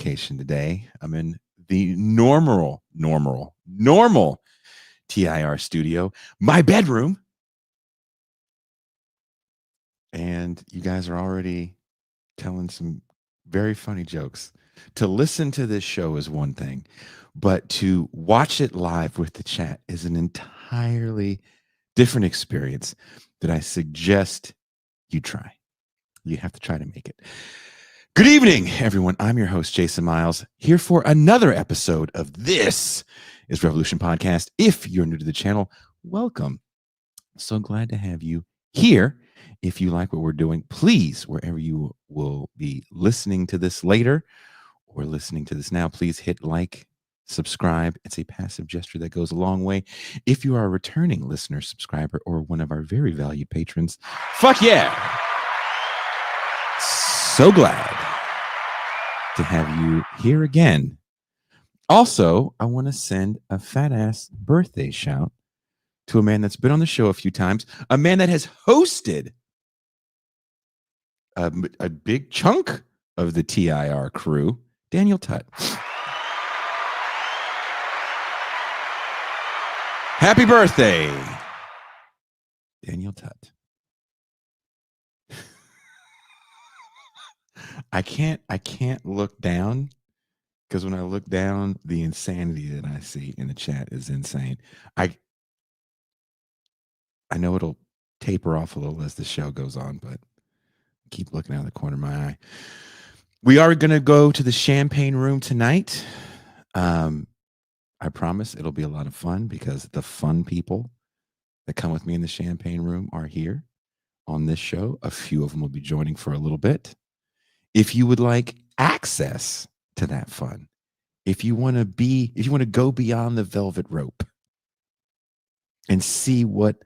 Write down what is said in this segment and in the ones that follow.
location today. I'm in the normal TIR studio, my bedroom. And you guys are already telling some very funny jokes. To listen to this show is one thing, but to watch it live with the chat is an entirely different experience that I suggest you try. You have to try to make it. Good evening, everyone. I'm your host, Jason Miles, here for another episode of This is Revolution Podcast. If you're new to the channel, welcome. So glad to have you here. If you like what we're doing, please, wherever you will be listening to this later or listening to this now, please hit like, subscribe. It's a passive gesture that goes a long way. If you are a returning listener, subscriber, or one of our very valued patrons, fuck yeah. So glad to have you here again. Also, I want to send a fat ass birthday shout to a man that's been on the show a few times, a man that has hosted a big chunk of the TIR crew, Daniel Tutt. Happy birthday, Daniel Tutt. I can't look down because when I look down, the insanity that I see in the chat is insane. I know it'll taper off a little as the show goes on, but keep looking out of the corner of my eye. We are going to go to the champagne room tonight. I promise it'll be a lot of fun because the fun people that come with me in the champagne room are here on this show. A few of them will be joining for a little bit. If you would like access to that fun, if you want to go beyond the velvet rope and see what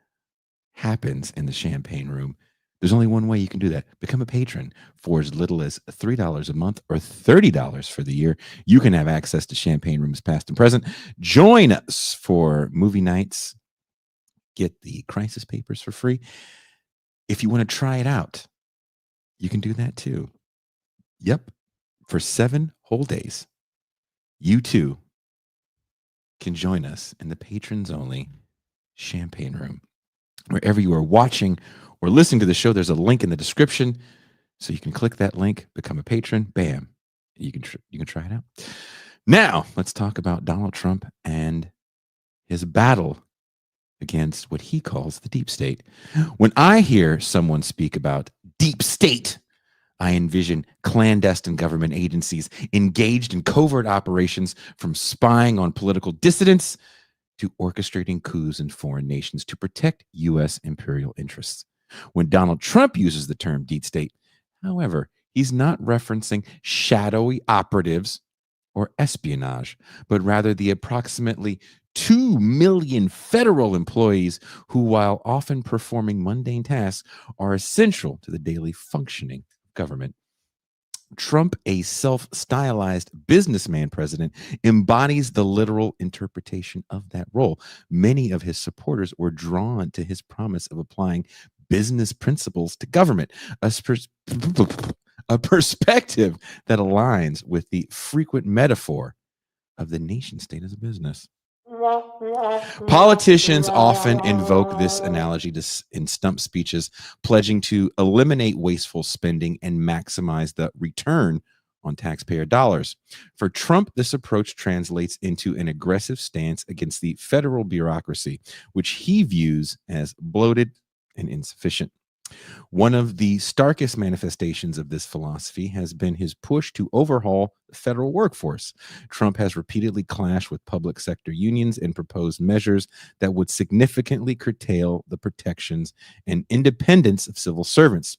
happens in the champagne room, there's only one way you can do that. Become a patron for as little as $3 a month or $30 for the year. You can have access to champagne rooms past and present. Join us for movie nights. Get the crisis papers for free. If you want to try it out, you can do that too. Yep. For 7 whole days, you too can join us in the patrons only champagne room. Wherever you are watching or listening to the show, there's a link in the description. So you can click that link, become a patron, bam. You can try it out. Now, let's talk about Donald Trump and his battle against what he calls the deep state. When I hear someone speak about deep state, I envision clandestine government agencies engaged in covert operations, from spying on political dissidents to orchestrating coups in foreign nations to protect U.S. imperial interests. When Donald Trump uses the term deep state, however, he's not referencing shadowy operatives or espionage, but rather the approximately 2 million federal employees who, while often performing mundane tasks, are essential to the daily functioning of government. Trump, a self-stylized businessman president, embodies the literal interpretation of that role. Many of his supporters were drawn to his promise of applying business principles to government, a perspective that aligns with the frequent metaphor of the nation state as a business. Politicians often invoke this analogy in stump speeches, pledging to eliminate wasteful spending and maximize the return on taxpayer dollars. For Trump, this approach translates into an aggressive stance against the federal bureaucracy, which he views as bloated and insufficient. One of the starkest manifestations of this philosophy has been his push to overhaul the federal workforce. Trump has repeatedly clashed with public sector unions and proposed measures that would significantly curtail the protections and independence of civil servants.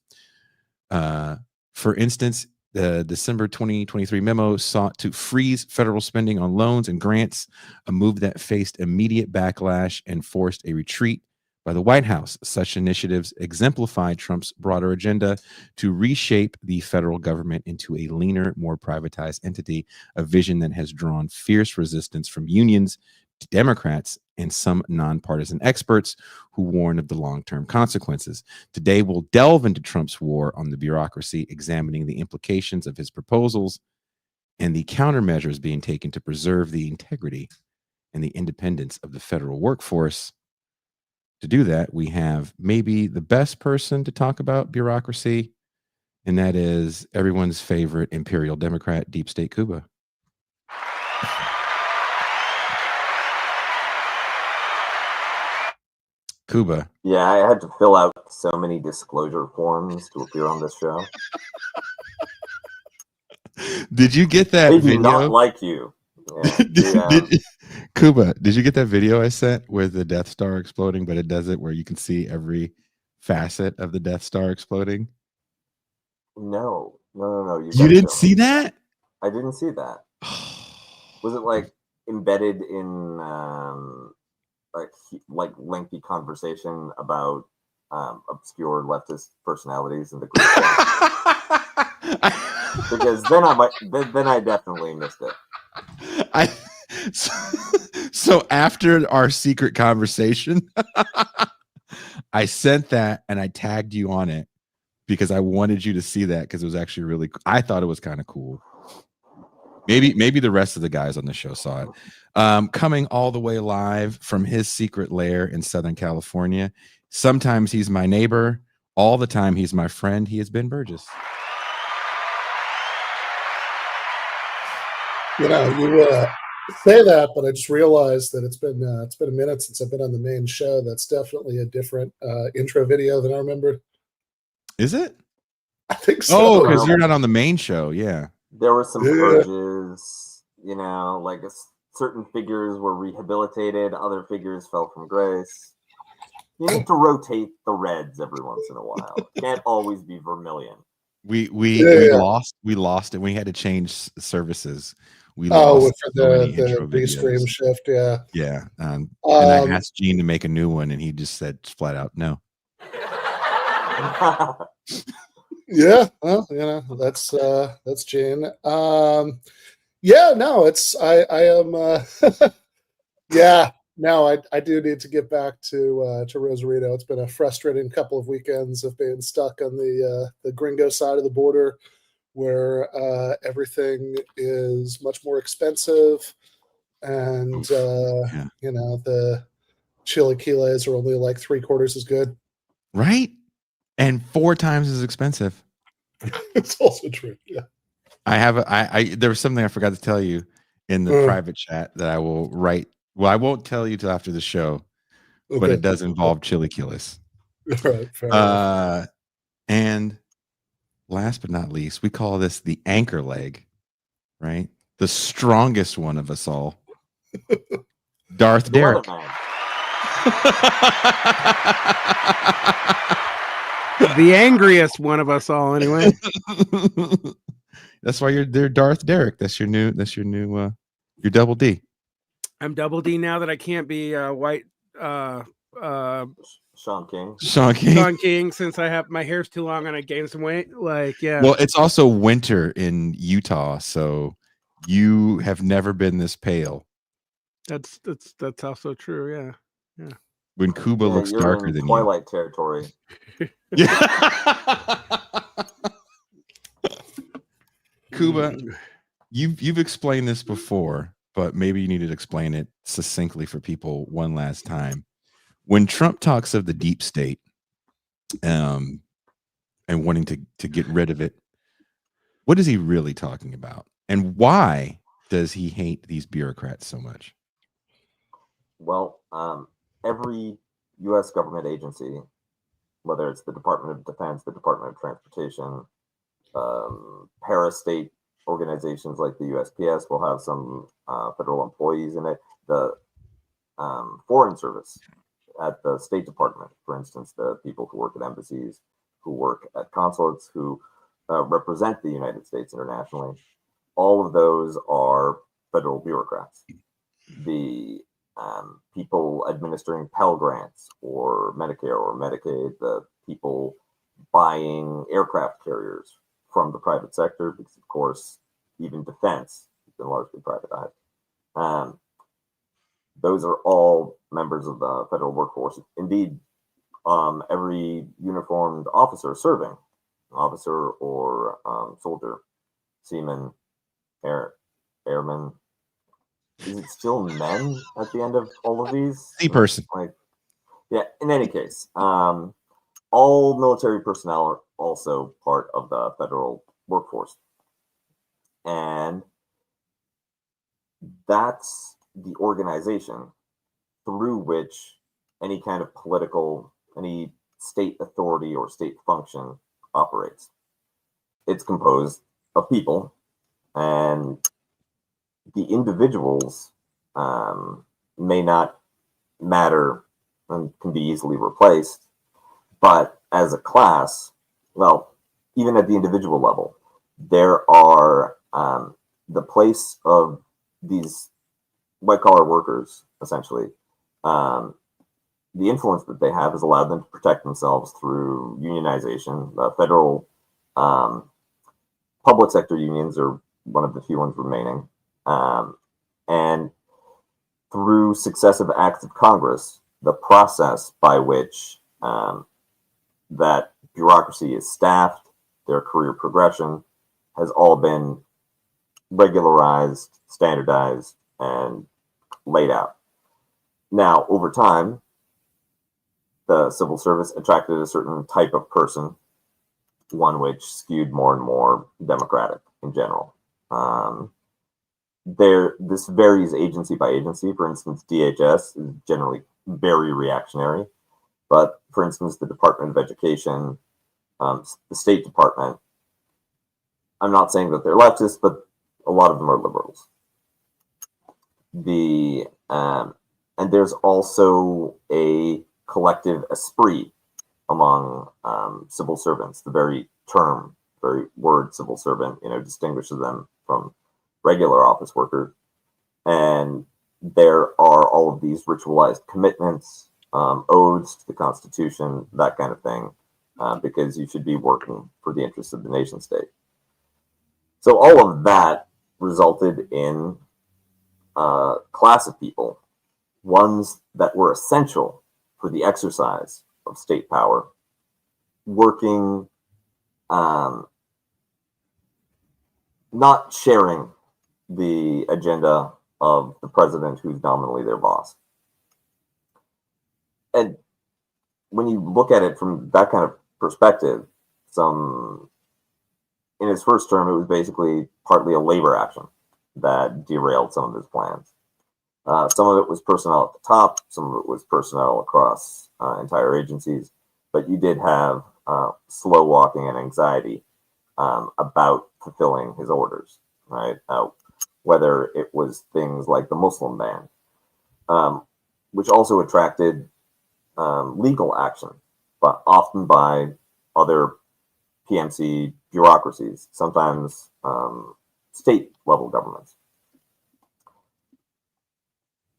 For instance, the December 2023 memo sought to freeze federal spending on loans and grants, a move that faced immediate backlash and forced a retreat by the White House. Such initiatives exemplify Trump's broader agenda to reshape the federal government into a leaner, more privatized entity, a vision that has drawn fierce resistance from unions, Democrats, and some nonpartisan experts who warn of the long-term consequences. Today, we'll delve into Trump's war on the bureaucracy, examining the implications of his proposals and the countermeasures being taken to preserve the integrity and the independence of the federal workforce. To do that, we have maybe the best person to talk about bureaucracy, and that is everyone's favorite imperial Democrat, Deep State Cuba. Cuba. Yeah, I had to fill out so many disclosure forms to appear on this show. Did you get that They do video? not like you. Yeah, Cuba, did you get that video I sent with the Death Star exploding, but it does it where you can see every facet of the Death Star exploding? No. You didn't see that? I didn't see that. Was it like embedded in like lengthy conversation about obscure leftist personalities in the group chat? Because then I definitely missed it. So after our secret conversation, I sent that and I tagged you on it because I wanted you to see that because it was actually really. I thought it was kind of cool. Maybe the rest of the guys on the show saw it. Coming all the way live from his secret lair in Southern California. Sometimes he's my neighbor. All the time he's my friend. He is Ben Burgess. You say that, but I just realized that it's been a minute since I've been on the main show. That's definitely a different intro video than I remembered. Is it? I think so. Oh, because you're not on the main show. Yeah. There were some purges, like certain figures were rehabilitated, other figures fell from grace. You need to rotate the reds every once in a while. It can't always be vermilion. We lost it. We had to change services. We lost for the restream shift, yeah. Yeah. And I asked Gene to make a new one, and he just said flat out no. Yeah, well, that's Gene. Yeah, no, it's I am yeah. No, I do need to get back to Rosarito. It's been a frustrating couple of weekends of being stuck on the gringo side of the border, where everything is much more expensive, and the chilaquiles are only like 3/4 as good. Right, and 4 times as expensive. It's also true. Yeah, there was something I forgot to tell you in the private chat that I will write. Well, I won't tell you till after the show, but it does involve chilaquiles. Right, fair enough. And last but not least, we call this the anchor leg, right? The strongest one of us all, Darth Derek. The angriest one of us all, anyway. That's why they're Darth Derek. That's your new your double D. I'm double D now that I can't be white Sean King. Sean King, since I have my hair's too long and I gained some weight. Yeah. Well, it's also winter in Utah, so you have never been this pale. That's also true. Yeah. When Cuba looks darker than Twilight territory. Yeah. Cuba, you've explained this before, but maybe you need to explain it succinctly for people one last time. When Trump talks of the deep state, and wanting to get rid of it, what is he really talking about? And why does he hate these bureaucrats so much? Well, every U.S. government agency, whether it's the Department of Defense, the Department of Transportation, parastate organizations like the USPS will have some federal employees in it. The Foreign Service at the State Department, for instance, the people who work at embassies, who work at consulates, who represent the United States internationally, all of those are federal bureaucrats. The people administering Pell Grants or Medicare or Medicaid, the people buying aircraft carriers from the private sector, because of course, even defense has been largely privatized. Those are all members of the federal workforce. Indeed, every uniformed officer serving, officer or soldier, seaman, airmen. Is it still men at the end of all of these? C person. Like, yeah. In any case, all military personnel are also part of the federal workforce, and that's the organization through which any kind of political, any state authority or state function operates. It's composed of people, and the individuals may not matter and can be easily replaced, but as a class, well, even at the individual level, there are the place of these white collar workers, essentially. The influence that they have has allowed them to protect themselves through unionization. The federal public sector unions are one of the few ones remaining. And through successive acts of Congress, the process by which that bureaucracy is staffed, their career progression, has all been regularized, standardized, and laid out. Now, over time, the civil service attracted a certain type of person, one which skewed more and more democratic in general. This varies agency by agency. For instance, DHS is generally very reactionary, but for instance, the Department of Education, the State Department, I'm not saying that they're leftists, but a lot of them are liberals. And there's also a collective esprit among civil servants. The very term, very word civil servant, distinguishes them from regular office workers. And there are all of these ritualized commitments, oaths to the Constitution, that kind of thing, because you should be working for the interests of the nation state. So all of that resulted in a class of people, ones that were essential for the exercise of state power, working, not sharing the agenda of the president, who's nominally their boss. And when you look at it from that kind of perspective, in his first term, it was basically partly a labor action that derailed some of his plans. Some of it was personnel at the top, some of it was personnel across entire agencies, but you did have slow walking and anxiety about fulfilling his orders, right? Whether it was things like the Muslim ban, which also attracted legal action, but often by other PMC bureaucracies, sometimes state level governments.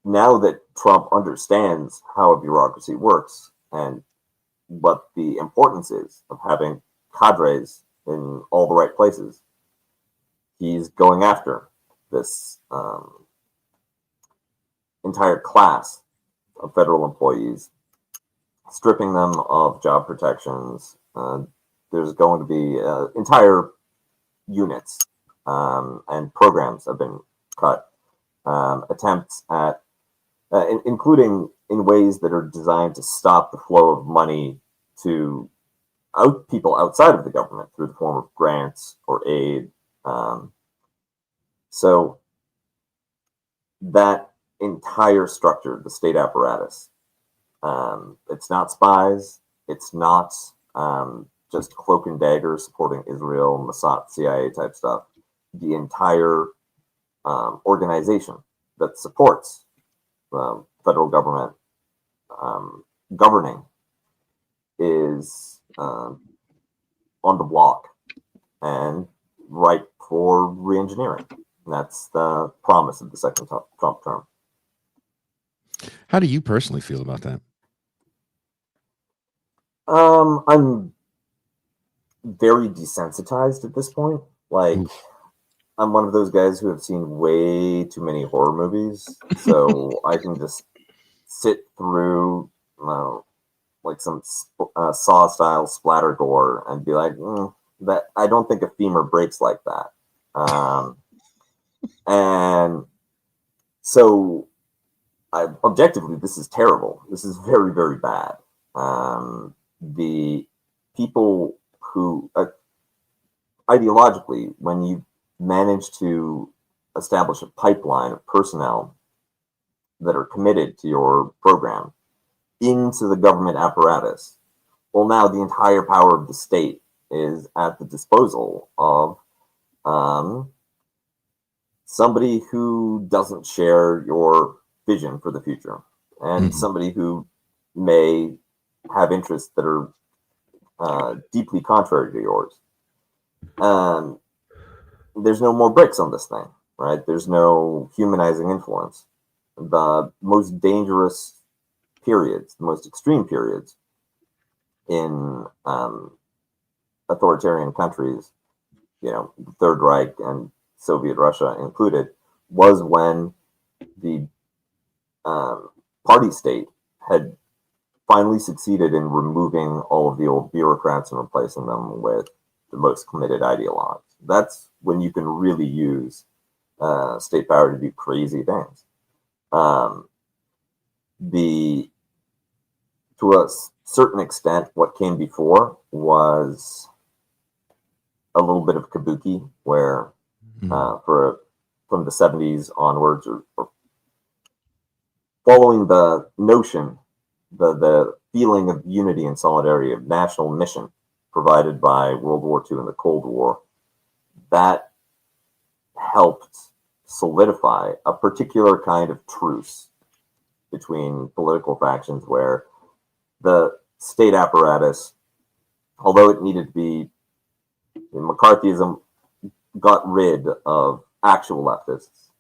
Now that Trump understands how a bureaucracy works and what the importance is of having cadres in all the right places, he's going after this entire class of federal employees, stripping them of job protections. There's going to be entire units and programs have been cut. Attempts at, including in ways that are designed to stop the flow of money to people outside of the government through the form of grants or aid. So that entire structure, the state apparatus, it's not spies, it's not just cloak and dagger supporting Israel, Mossad, CIA type stuff. The entire organization that supports the federal government governing is on the block and ripe for reengineering. That's the promise of the second Trump term. How do you personally feel about that? I'm very desensitized at this point. Like, I'm one of those guys who have seen way too many horror movies, so I can just sit through like some Saw style splatter gore and be like, that I don't think a femur breaks like that. And so, objectively, this is terrible. This is very, very bad. The people who, ideologically, when you manage to establish a pipeline of personnel that are committed to your program into the government apparatus, well, now the entire power of the state is at the disposal of somebody who doesn't share your vision for the future, and somebody who may have interests that are deeply contrary to yours. There's no more bricks on this thing, right? There's no humanizing influence. The most dangerous periods, the most extreme periods in authoritarian countries, the Third Reich and Soviet Russia included, was when the party state had finally succeeded in removing all of the old bureaucrats and replacing them with the most committed ideologues. That's when you can really use state power to do crazy things. To a certain extent, what came before was a little bit of kabuki, where from the 70s onwards, or following the notion, the feeling of unity and solidarity of national mission provided by World War II and the Cold War, that helped solidify a particular kind of truce between political factions, where the state apparatus, although it needed to be, McCarthyism got rid of actual leftists,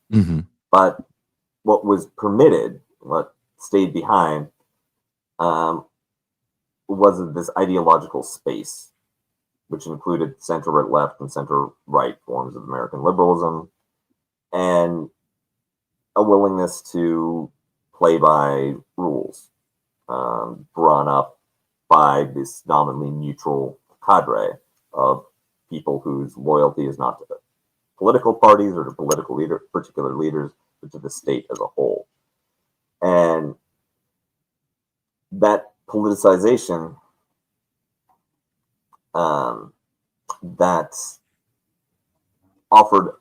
but what was permitted, what stayed behind, was this ideological space, which included center-right left and center-right forms of American liberalism, and a willingness to play by rules, drawn up by this nominally neutral cadre of people whose loyalty is not to the political parties or to particular leaders, but to the state as a whole. And that politicization, that offered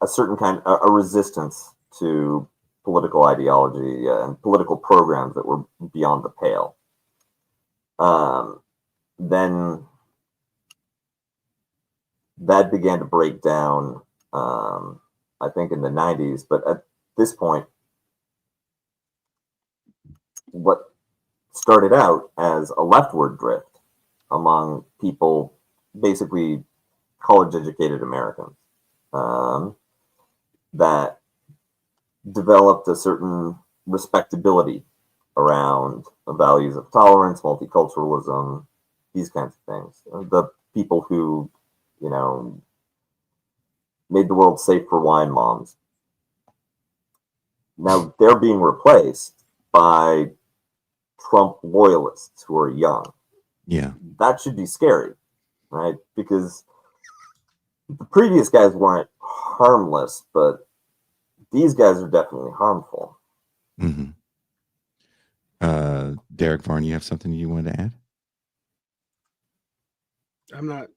a certain kind of a resistance to political ideology and political programs that were beyond the pale. Then that began to break down, I think, in the 90s. But at this point, what started out as a leftward drift among people, basically college-educated Americans, that developed a certain respectability around the values of tolerance, multiculturalism, these kinds of things. The people who, made the world safe for wine moms. Now they're being replaced by Trump loyalists who are young. Yeah. That should be scary, right? Because the previous guys weren't harmless, but these guys are definitely harmful. Derek Varn, you have something you wanted to add? I'm not.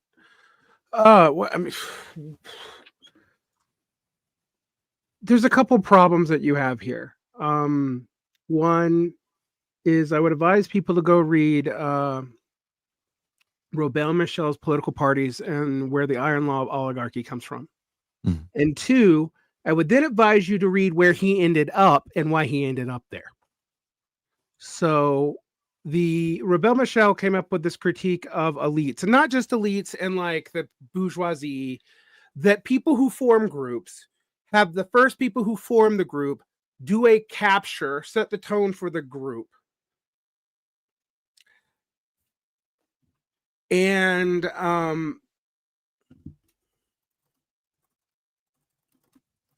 I mean, there's a couple problems that you have here. One is I would advise people to go read Robert Michel's Political Parties and Where the Iron Law of Oligarchy Comes From. And two, I would then advise you to read where he ended up and why he ended up there. So the Robert Michel came up with this critique of elites, and not just elites and like the bourgeoisie, that people who form groups have the first people who form the group do a capture, set the tone for the group. And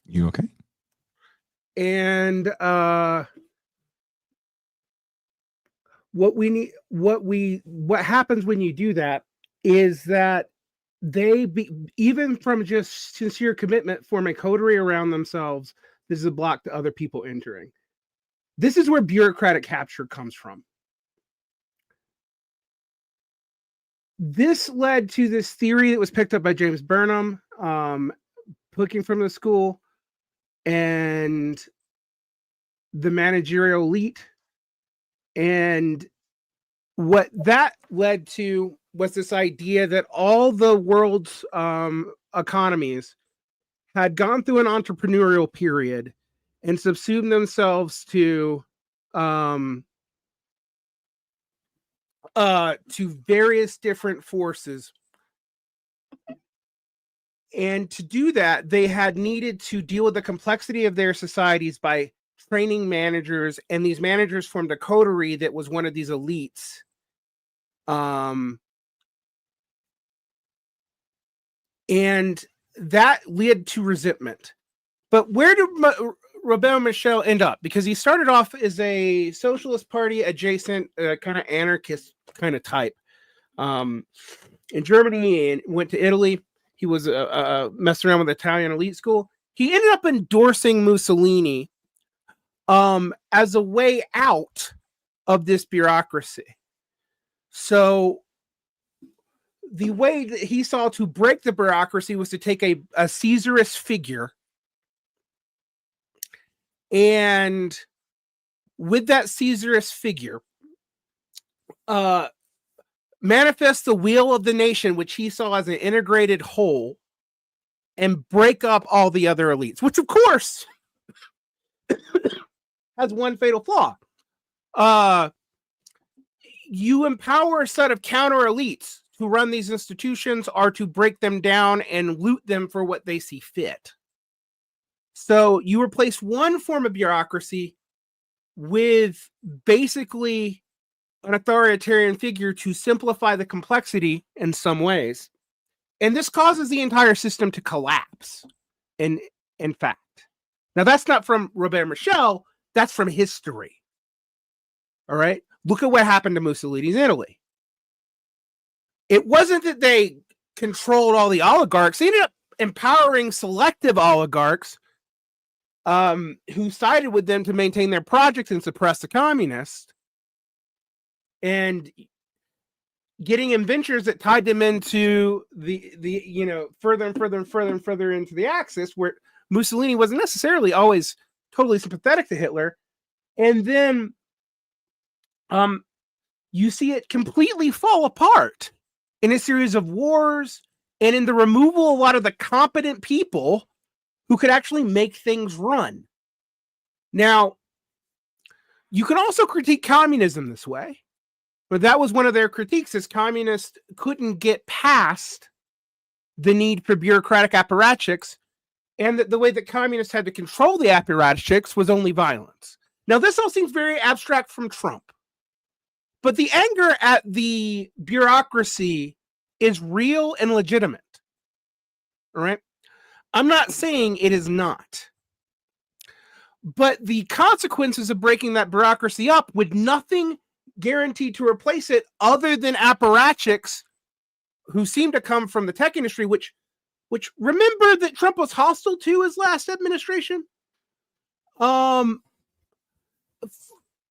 you okay? And what happens when you do that is that even from just sincere commitment, form a coterie around themselves. This is a block to other people entering. This is where bureaucratic capture comes from. This led to this theory that was picked up by James Burnham, looking from the school, and the managerial elite. And what that led to was this idea that all the world's economies had gone through an entrepreneurial period and subsumed themselves to various different forces. And to do that, they had needed to deal with the complexity of their societies by training managers, and these managers formed a coterie that was one of these elites. And that led to resentment. But where did Robert Michel end up? Because he started off as a socialist party adjacent, kind of anarchist kind of type in Germany, and went to Italy. He was messing around with the Italian elite school. He ended up endorsing Mussolini as a way out of this bureaucracy. So the way that he saw to break the bureaucracy was to take a Caesarist figure, and with that Caesarist figure, manifest the will of the nation, which he saw as an integrated whole, and break up all the other elites, which of course has one fatal flaw. You empower a set of counter elites to run these institutions or to break them down and loot them for what they see fit. So you replace one form of bureaucracy with basically an authoritarian figure to simplify the complexity in some ways. And this causes the entire system to collapse. In fact, now that's not from Robert Michel, that's from history. All right. Look at what happened to Mussolini's Italy. It wasn't that they controlled all the oligarchs. They ended up empowering selective oligarchs who sided with them to maintain their projects and suppress the communists, and getting inventors that tied them into the further and further and further and further into the axis, where Mussolini wasn't necessarily always totally sympathetic to Hitler. And then you see it completely fall apart in a series of wars and in the removal of a lot of the competent people who could actually make things run. Now, you can also critique communism this way, but that was one of their critiques, is communists couldn't get past the need for bureaucratic apparatchiks, and that the way that communists had to control the apparatchiks was only violence. Now, this all seems very abstract from Trump, but the anger at the bureaucracy is real and legitimate. All right? I'm not saying it is not. But the consequences of breaking that bureaucracy up with nothing guaranteed to replace it other than apparatchiks who seem to come from the tech industry, which remember that Trump was hostile to his last administration?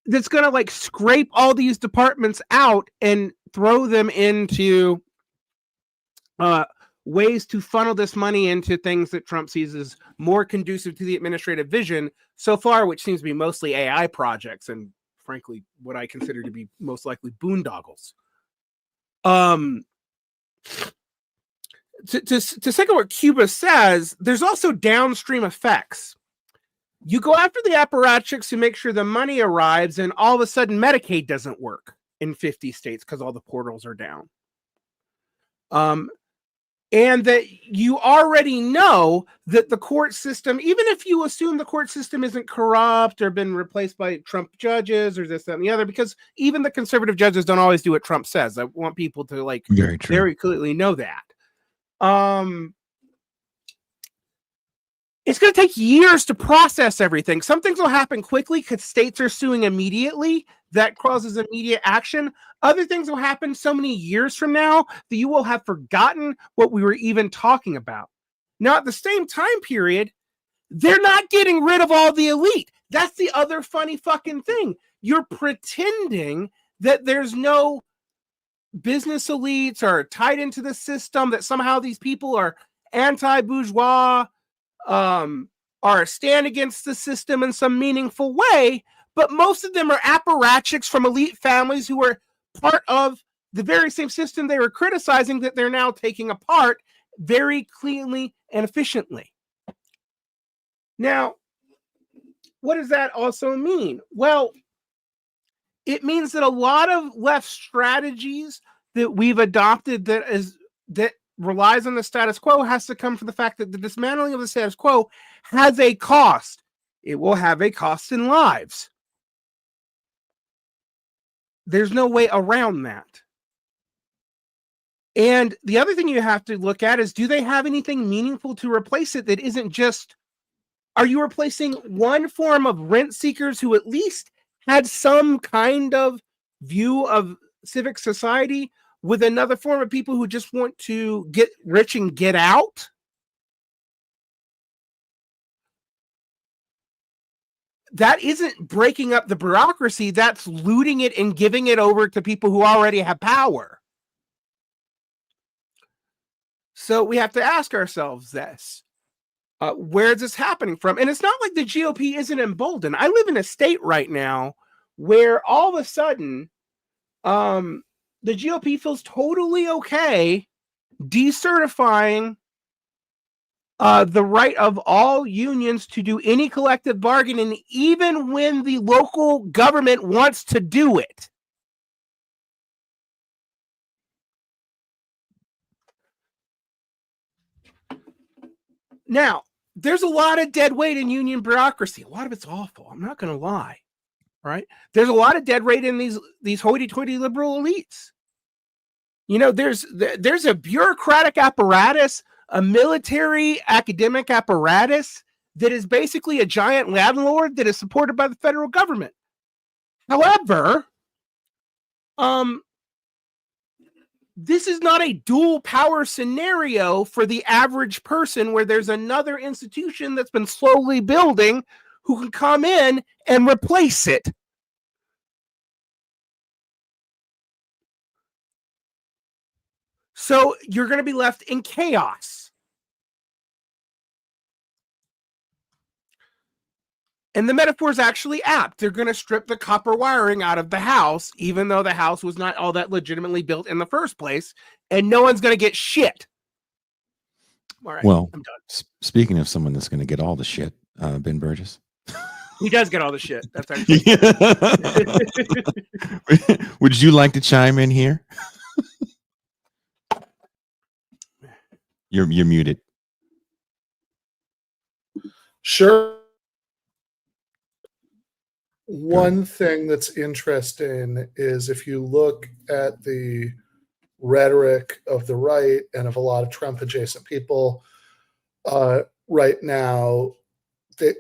That's going to like scrape all these departments out and throw them into ways to funnel this money into things that Trump sees as more conducive to the administrative vision so far, which seems to be mostly AI projects and, frankly, what I consider to be most likely boondoggles. To second what Cuba says, there's also downstream effects. You go after the apparatchiks to make sure the money arrives, and all of a sudden Medicaid doesn't work in 50 states because all the portals are down. And that you already know that the court system, even if you assume the court system isn't corrupt or been replaced by Trump judges or this, that, and the other, because even the conservative judges don't always do what Trump says. I want people to like very clearly know that. It's going to take years to process everything. Some things will happen quickly because states are suing immediately. that causes immediate action. Other things will happen so many years from now that you will have forgotten what we were even talking about. Now, at the same time period, they're not getting rid of all the elite. That's the other funny fucking thing. You're pretending that there's no business elites are tied into the system, that somehow these people are anti-bourgeois, are stand against the system in some meaningful way, but most of them are apparatchiks from elite families who are part of the very same system they were criticizing that they're now taking apart very cleanly and efficiently. Now, what does that also mean? Well, it means that a lot of left strategies that we've adopted that relies on the status quo has to come from the fact that the dismantling of the status quo has a cost. It will have a cost in lives. There's no way around that. And the other thing you have to look at is, do they have anything meaningful to replace it that isn't just, are you replacing one form of rent seekers who at least had some kind of view of civic society with another form of people who just want to get rich and get out? That isn't breaking up the bureaucracy. That's looting it and giving it over to people who already have power. So we have to ask ourselves this. Where is this happening from? And it's not like the GOP isn't emboldened. I live in a state right now where all of a sudden the GOP feels totally okay decertifying the right of all unions to do any collective bargaining, even when the local government wants to do it. Now, there's a lot of dead weight in union bureaucracy. A lot of it's awful. I'm not going to lie. Right? There's a lot of dead weight in these hoity-toity liberal elites. You know, there's a bureaucratic apparatus, a military academic apparatus that is basically a giant landlord that is supported by the federal government. However, this is not a dual power scenario for the average person where there's another institution that's been slowly building who can come in and replace it. So you're going to be left in chaos. And the metaphor is actually apt. They're going to strip the copper wiring out of the house, even though the house was not all that legitimately built in the first place, and no one's going to get shit. All right, well, I'm done. Speaking of someone that's going to get all the shit, Ben Burgess. He does get all the shit. That's actually. Would you like to chime in here? You're muted. Sure. One thing that's interesting is if you look at the rhetoric of the right and of a lot of Trump adjacent people right now, that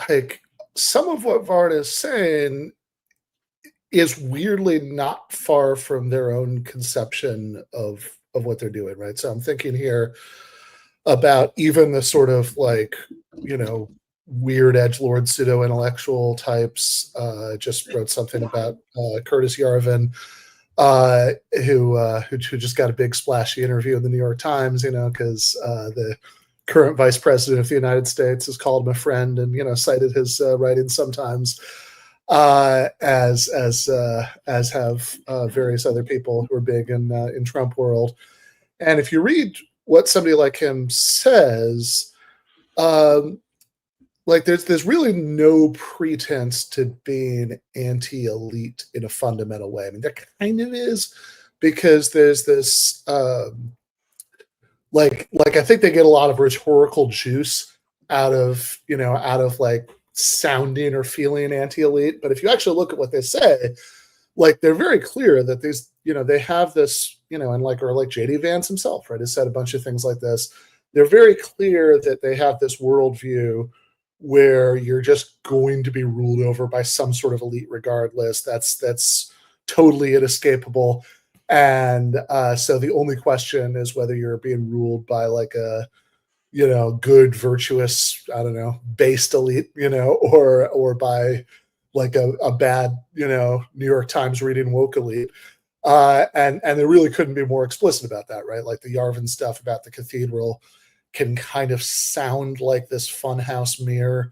like some of what Varda is saying is weirdly not far from their own conception of what they're doing, right? So I'm thinking here about even the sort of like, you know, weird edgelord pseudo-intellectual types. Just wrote something about Curtis Yarvin, who just got a big splashy interview in the New York Times, you know, because the current vice president of the United States has called him a friend and, you know, cited his writings sometimes, as have various other people who are big in Trump world. And if you read what somebody like him says, like there's really no pretense to being anti-elite in a fundamental way. I mean, there kind of is, because there's this like I think they get a lot of rhetorical juice out of like sounding or feeling anti-elite. But if you actually look at what they say, like they're very clear that these, you know, they have this, you know, and like JD Vance himself, right, has said a bunch of things like this. They're very clear that they have this worldview where you're just going to be ruled over by some sort of elite regardless. That's totally inescapable. And so the only question is whether you're being ruled by like a, good, virtuous, I don't know, based elite, or by like a bad, New York Times reading woke elite. And they really couldn't be more explicit about that, right? Like the Yarvin stuff about the cathedral can kind of sound like this funhouse mirror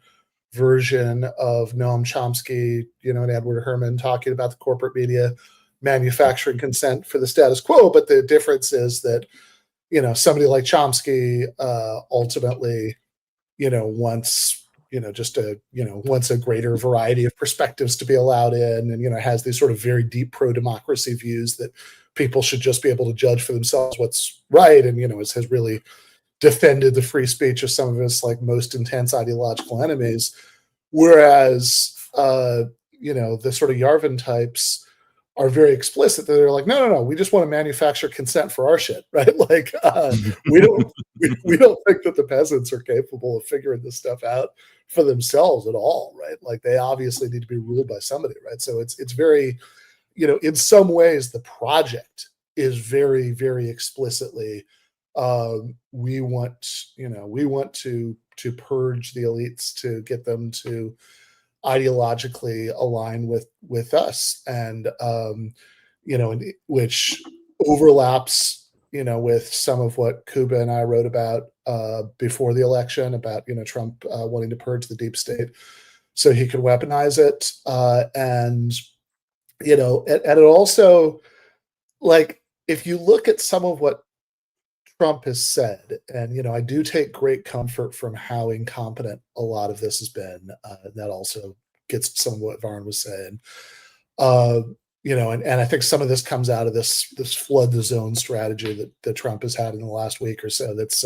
version of Noam Chomsky, and Edward Herman talking about the corporate media manufacturing consent for the status quo. But the difference is that, somebody like Chomsky ultimately, wants, wants a greater variety of perspectives to be allowed in, and, has these sort of very deep pro-democracy views that people should just be able to judge for themselves what's right. And, has really defended the free speech of some of his like most intense ideological enemies. Whereas, the sort of Yarvin types are very explicit that they're like, no, we just want to manufacture consent for our shit, right? Like, we don't think that the peasants are capable of figuring this stuff out for themselves at all, right? Like, they obviously need to be ruled by somebody, right? So it's very, in some ways, the project is very, very explicitly, we want to purge the elites to get them to ideologically align with us, and which overlaps with some of what Kuba and I wrote about before the election about Trump wanting to purge the deep state so he could weaponize it, and it also, like, if you look at some of what Trump has said, and I do take great comfort from how incompetent a lot of this has been. That also gets to some of what Varn was saying. And I think some of this comes out of this flood the zone strategy that Trump has had in the last week or so. That's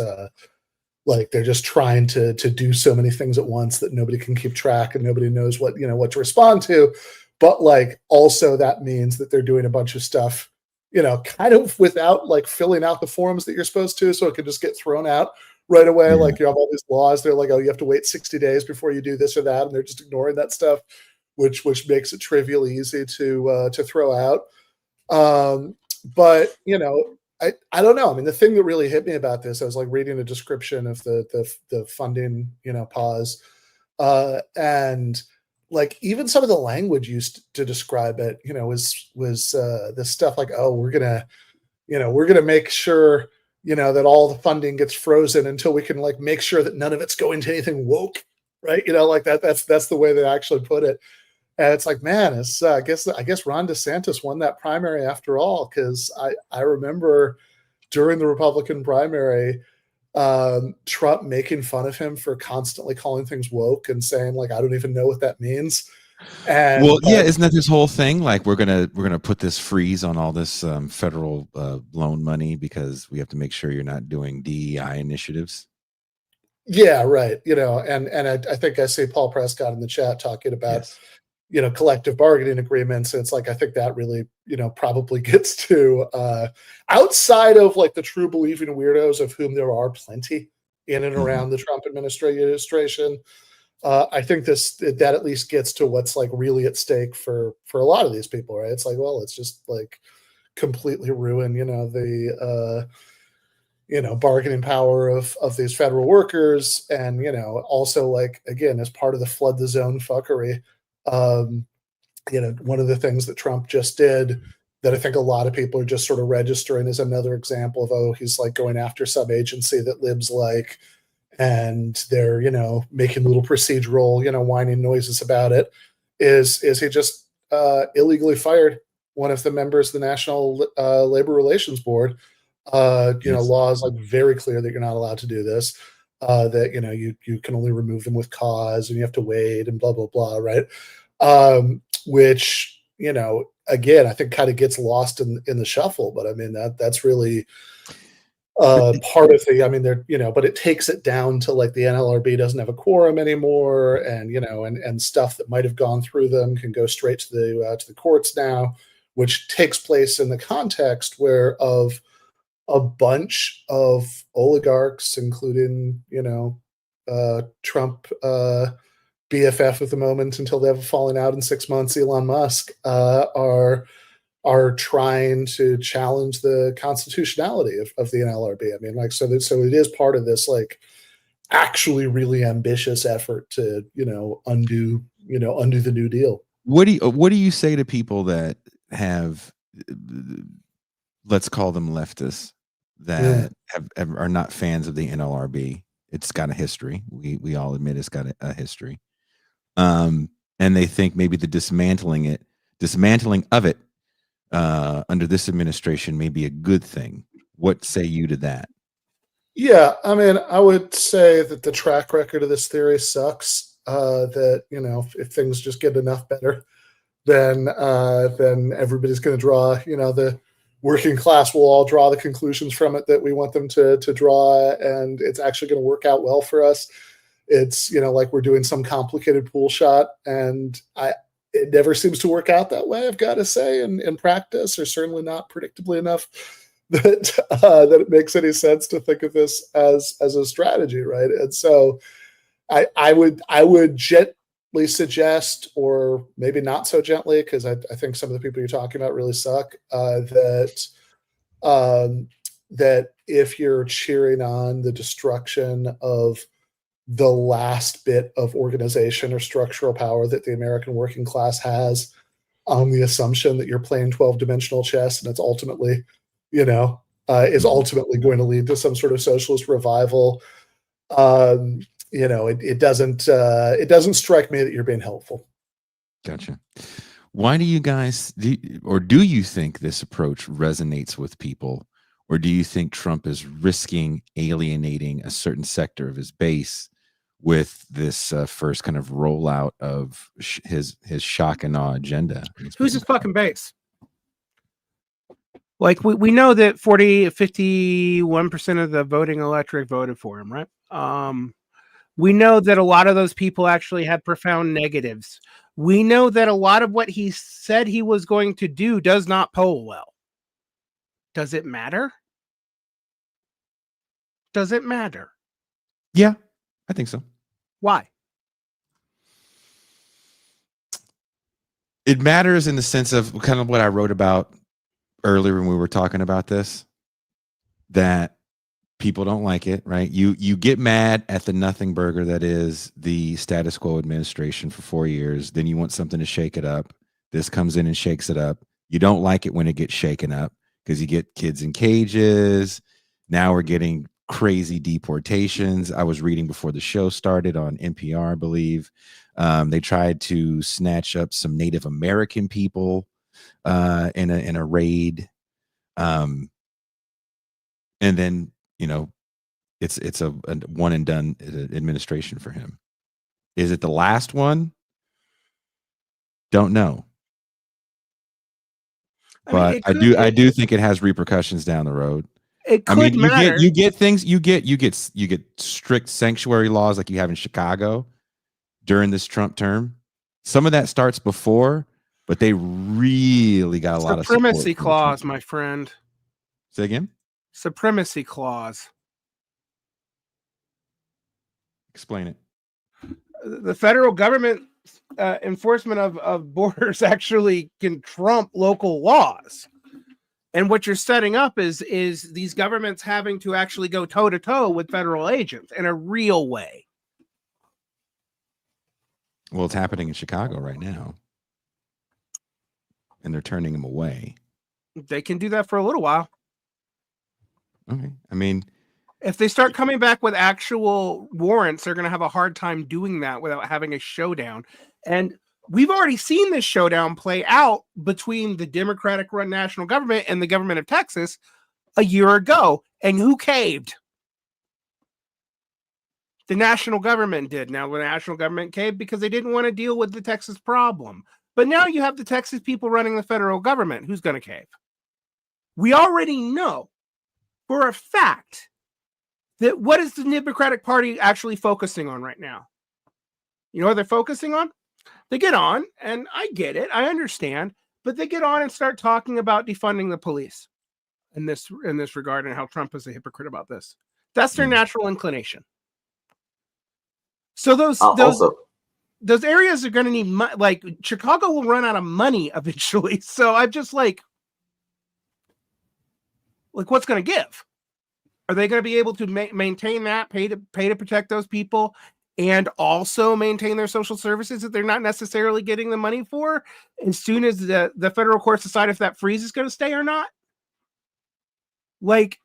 like they're just trying to do so many things at once that nobody can keep track and nobody knows what to respond to. But like also that means that they're doing a bunch of stuff, kind of without like filling out the forms that you're supposed to, so it can just get thrown out right away. Yeah. Like you have all these laws, they're like, oh, you have to wait 60 days before you do this or that, and they're just ignoring that stuff, which makes it trivially easy to throw out. But I don't know. I mean, the thing that really hit me about this, I was like reading a description of the funding, pause, and like even some of the language used to describe it, was this stuff like, oh, we're gonna make sure, that all the funding gets frozen until we can like make sure that none of it's going to anything woke, right? Like that's the way they actually put it. And it's like, man, it's I guess Ron DeSantis won that primary after all, because I remember during the Republican primary, Trump making fun of him for constantly calling things woke and saying like, I don't even know what that means. And isn't that this whole thing? Like we're gonna put this freeze on all this federal loan money because we have to make sure you're not doing DEI initiatives. Yeah, right. And I think I see Paul Prescott in the chat talking about collective bargaining agreements. And it's like, I think that really, probably gets to outside of like the true believing weirdos, of whom there are plenty in and around the Trump administration. I think that at least gets to what's like really at stake for a lot of these people, right? It's like, well, it's just like completely ruin, the bargaining power of these federal workers. And, also like, again, as part of the flood the zone fuckery, one of the things that Trump just did that I think a lot of people are just sort of registering is another example of, oh, he's like going after some agency that libs like, and they're, making little procedural, whining noises about it, is he just illegally fired one of the members of the National Labor Relations Board. Law is like very clear that you're not allowed to do this, that, you can only remove them with cause and you have to wait and blah, blah, blah. Right. Which, again, I think kind of gets lost in the shuffle, but I mean, that's really part of the, I mean, they're, but it takes it down to like the NLRB doesn't have a quorum anymore, and, and stuff that might've gone through them can go straight to the courts now, which takes place in the context where of a bunch of oligarchs, including, Trump BFF at the moment until they have a falling out in 6 months, Elon Musk, are trying to challenge the constitutionality of the NLRB. I mean, like, so it is part of this, like, actually really ambitious effort to, undo the New Deal. What do you say to people that have, let's call them leftists, that are not fans of the NLRB? It's got a history. We all admit it's got a history. And they think maybe the dismantling of it under this administration may be a good thing. What say you to that? Yeah, I mean, I would say that the track record of this theory sucks. That if things just get enough better, then everybody's going to draw. The working class will all draw the conclusions from it that we want them to draw, and it's actually going to work out well for us. It's like we're doing some complicated pool shot, and it never seems to work out that way, I've got to say, in practice, or certainly not predictably enough that it makes any sense to think of this as a strategy, right? And so I would gently suggest, or maybe not so gently, because I think some of the people you're talking about really suck, that if you're cheering on the destruction of the last bit of organization or structural power that the American working class has, on the assumption that you're playing 12-dimensional chess and it's ultimately, is ultimately going to lead to some sort of socialist revival, it doesn't strike me that you're being helpful. Gotcha. Why do you guys do you think this approach resonates with people, or do you think Trump is risking alienating a certain sector of his base with this first kind of rollout of his shock and awe agenda? Who's his fucking base? Like, we know that 51% of the voting electorate voted for him, right? We know that a lot of those people actually had profound negatives. We know that a lot of what he said he was going to do does not poll well. Does it matter? Does it matter? Yeah, I think so. Why? It matters in the sense of kind of what I wrote about earlier when we were talking about this, that people don't like it, right? You get mad at the nothing burger that is the status quo administration for 4 years. Then you want something to shake it up. This comes in and shakes it up. You don't like it when it gets shaken up because you get kids in cages. Now we're getting crazy deportations. I was reading before the show started on NPR, I believe. They tried to snatch up some Native American people in a raid. And then, it's a one and done administration for him. Is it the last one? Don't know. But I do think it has repercussions down the road. It could matter. You get things, you get strict sanctuary laws like you have in Chicago during this Trump term. Some of that starts before, but they really got a lot of supremacy clause, my friend. Say again? Supremacy clause. Explain it. The federal government enforcement of borders actually can trump local laws. And what you're setting up is these governments having to actually go toe to toe with federal agents in a real way. Well, it's happening in Chicago right now. And they're turning them away. They can do that for a little while. Okay. I mean, if they start coming back with actual warrants, they're going to have a hard time doing that without having a showdown. And we've already seen this showdown play out between the Democratic-run national government and the government of Texas a year ago. And who caved? The national government did. Now, the national government caved because they didn't want to deal with the Texas problem. But now you have the Texas people running the federal government. Who's going to cave? We already know for a fact that what is the Democratic Party actually focusing on right now? You know what they're focusing on? They get on, and I get it, I understand, but they get on and start talking about defunding the police in this regard, and how Trump is a hypocrite about this. That's their natural inclination. So those also, those areas are going to need like Chicago will run out of money eventually. So I'm just like what's going to give? Are they going to be able to maintain that, pay to protect those people, and also maintain their social services that they're not necessarily getting the money for as soon as the federal courts decide if that freeze is going to stay or not? Like,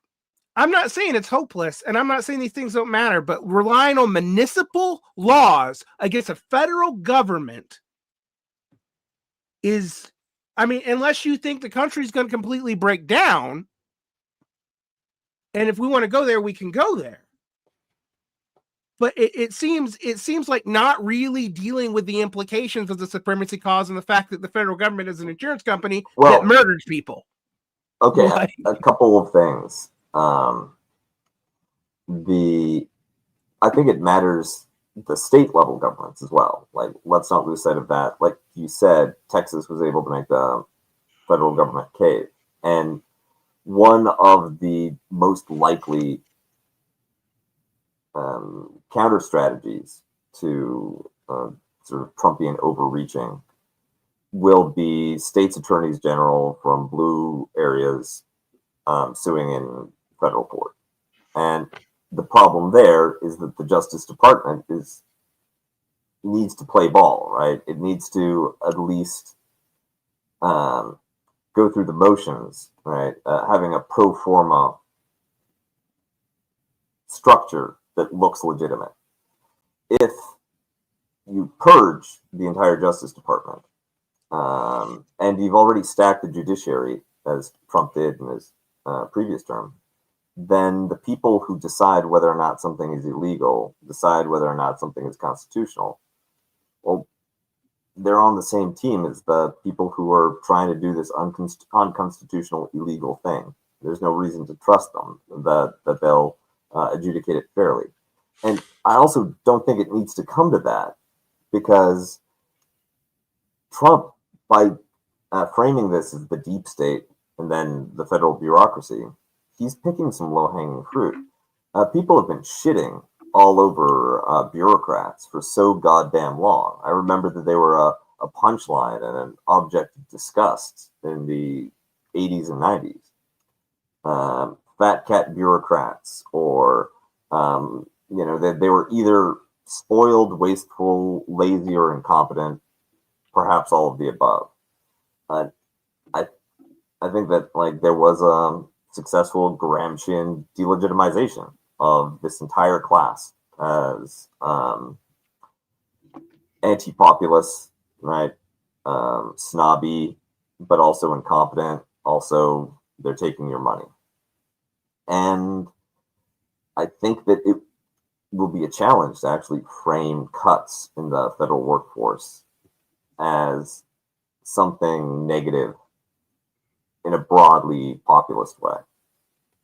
I'm not saying it's hopeless, and I'm not saying these things don't matter, but relying on municipal laws against a federal government is, I mean, unless you think the country's going to completely break down, and if we want to go there, we can go there. But it seems like not really dealing with the implications of the supremacy clause and the fact that the federal government is an insurance company that murders people. Okay, a couple of things. I think it matters the state level governments as well. Like, let's not lose sight of that. Like you said, Texas was able to make the federal government cave, and one of the most likely counter strategies to sort of Trumpian overreaching will be states' attorneys general from blue areas suing in federal court. And the problem there is that the Justice Department needs to play ball, right? It needs to at least go through the motions, right? Having a pro forma structure that looks legitimate. If you purge the entire Justice Department, and you've already stacked the judiciary, as Trump did in his previous term, then the people who decide whether or not something is illegal, decide whether or not something is constitutional, well, they're on the same team as the people who are trying to do this unconstitutional, illegal thing. There's no reason to trust them that they'll adjudicate it fairly. And I also don't think it needs to come to that, because Trump, by framing this as the deep state and then the federal bureaucracy, he's picking some low-hanging fruit. People have been shitting all over bureaucrats for so goddamn long. I remember that they were a punchline and an object of disgust in the 80s and 90s. Fat cat bureaucrats, or they were either spoiled, wasteful, lazy, or incompetent, perhaps all of the above. I think that there was a successful Gramscian delegitimization of this entire class as anti-populist, right? Snobby, but also incompetent. Also, they're taking your money. And I think that it will be a challenge to actually frame cuts in the federal workforce as something negative in a broadly populist way.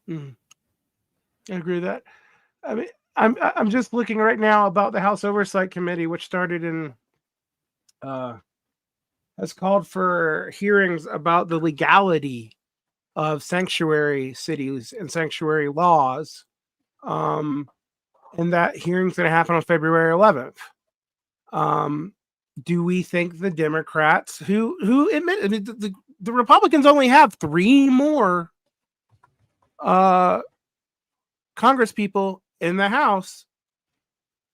I agree with that. I mean, I'm just looking right now about the House Oversight Committee, which started in has called for hearings about the legality of sanctuary cities and sanctuary laws. And that hearing's going to happen on February 11th. Do we think the Democrats who admit, I mean, the Republicans only have 3 more Congress people in the House.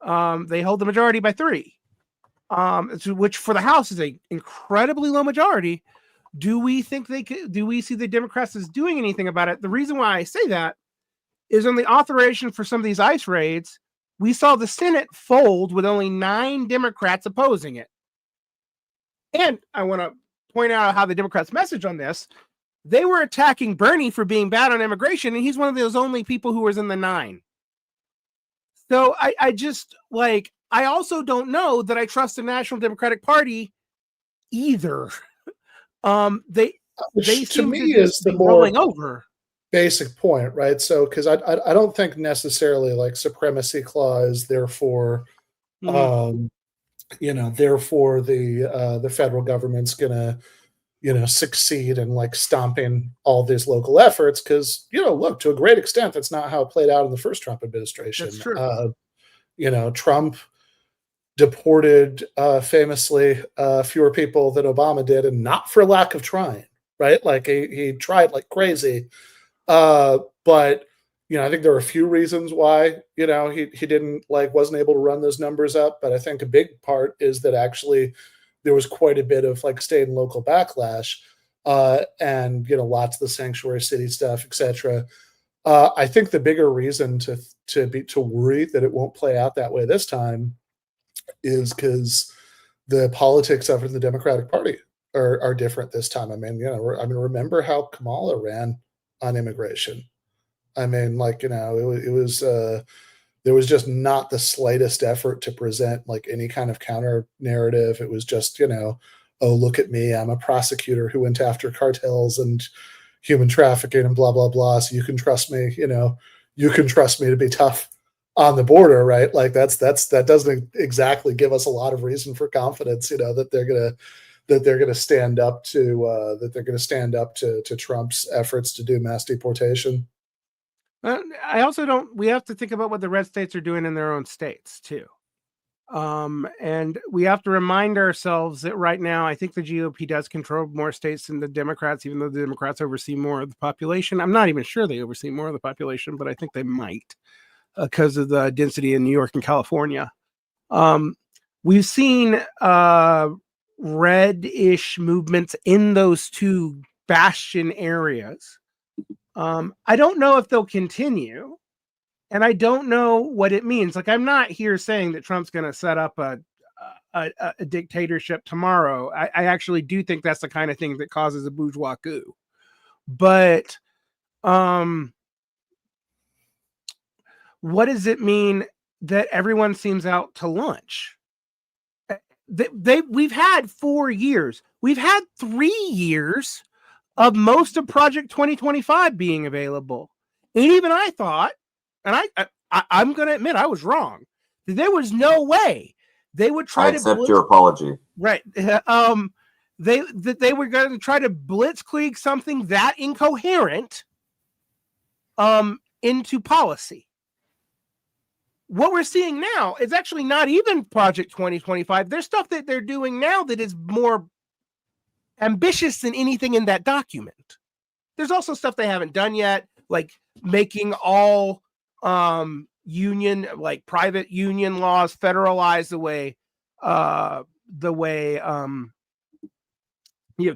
They hold the majority by 3, which for the House is an incredibly low majority. Do we think do we see the Democrats as doing anything about it? The reason why I say that is on the authorization for some of these ICE raids, we saw the Senate fold with only 9 Democrats opposing it. And I want to point out how the Democrats message on this. They were attacking Bernie for being bad on immigration, and he's one of those only people who was in the 9. So I just, I also don't know that I trust the National Democratic Party either. They to me is the more rolling over basic point, right? So, because I don't think necessarily supremacy clause, therefore, therefore the federal government's gonna succeed in stomping all these local efforts, because look, to a great extent that's not how it played out in the first Trump administration. That's true. Trump deported famously fewer people than Obama did, and not for lack of trying, right? Like he tried like crazy. But I think there are a few reasons why, he didn't wasn't able to run those numbers up. But I think a big part is that actually there was quite a bit of state and local backlash, and lots of the sanctuary city stuff, etc. I think the bigger reason to worry that it won't play out that way this time is because the politics of it in the Democratic Party are different this time. I mean, remember how Kamala ran on immigration? I mean, it was there was just not the slightest effort to present any kind of counter narrative. It was just, oh, look at me, I'm a prosecutor who went after cartels and human trafficking and blah blah blah. So you can trust me, you can trust me to be tough on the border, right? That doesn't exactly give us a lot of reason for confidence, that they're gonna stand up to Trump's efforts to do mass deportation. I also don't. We have to think about what the red states are doing in their own states too, and we have to remind ourselves that right now, I think the GOP does control more states than the Democrats, even though the Democrats oversee more of the population. I'm not even sure they oversee more of the population, but I think they might because of the density in New York and California. We've seen red-ish movements in those two bastion areas. I don't know if they'll continue, and I don't know what it means. I'm not here saying that Trump's going to set up a dictatorship tomorrow. I actually do think that's the kind of thing that causes a bourgeois coup. But what does it mean that everyone seems out to lunch? We've had 4 years. We've had 3 years of most of Project 2025 being available. And even I thought, and I'm going to admit I was wrong, that there was no way they would try to accept your apology. Right. They were going to try to blitzkrieg something that incoherent into policy. What we're seeing now is actually not even Project 2025. There's stuff that they're doing now that is more ambitious than anything in that document. There's also stuff they haven't done yet, like making all union, private union laws federalize the way